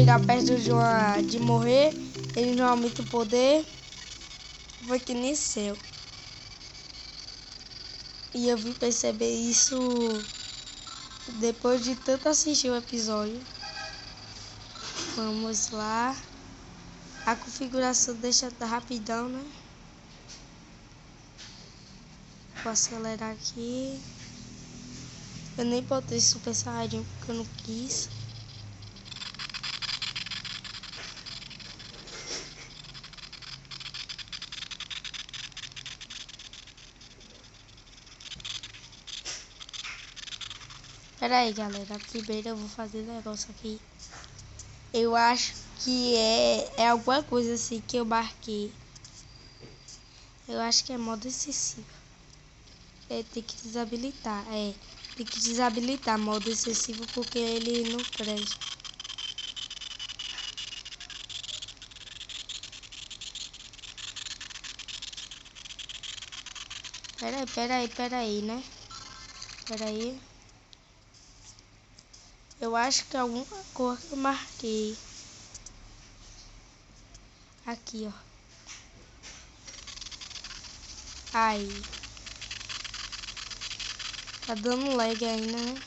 chegar perto de morrer, ele não aumenta o poder. Foi que nem seu. E eu vim perceber isso depois de tanto assistir o episódio. Vamos lá. A configuração deixa rapidão, né? Vou acelerar aqui. Eu nem botei Super Saiyajin porque eu não quis. Pera aí, galera. Primeiro eu vou fazer um negócio aqui. Eu acho que é alguma coisa assim que eu marquei. Eu acho que é modo excessivo. Tem que desabilitar. Tem que desabilitar modo excessivo porque ele não presta. Pera aí, né? Pera aí. Eu acho que é alguma cor que eu marquei. Aqui, ó. Aí. Tá dando lag ainda, né?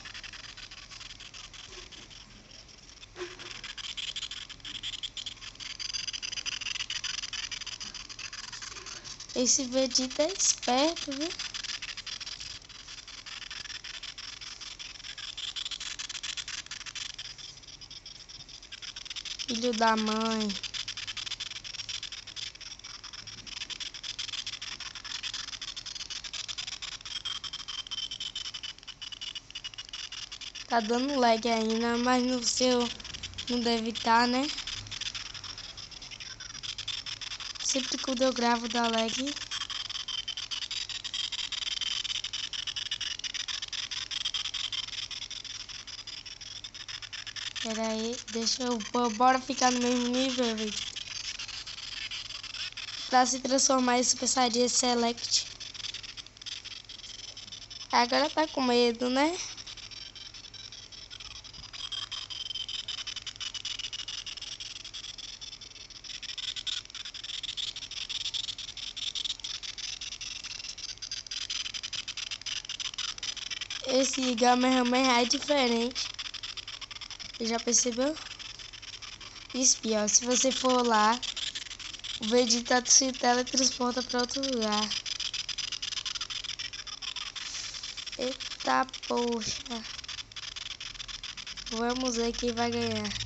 Esse Vegeta é esperto, viu? Filho da mãe. Tá dando lag ainda, mas no seu não deve estar, né? Sempre quando eu gravo dá lag. Pera aí, deixa eu... Bora ficar no mesmo nível, velho. Pra se transformar em Super Saiyajin Select. Agora tá com medo, né? Esse Kamehameha é diferente. Você já percebeu? Espia, se você for lá, o Vegeta se teletransporta para outro lugar. Eita poxa. Vamos ver quem vai ganhar.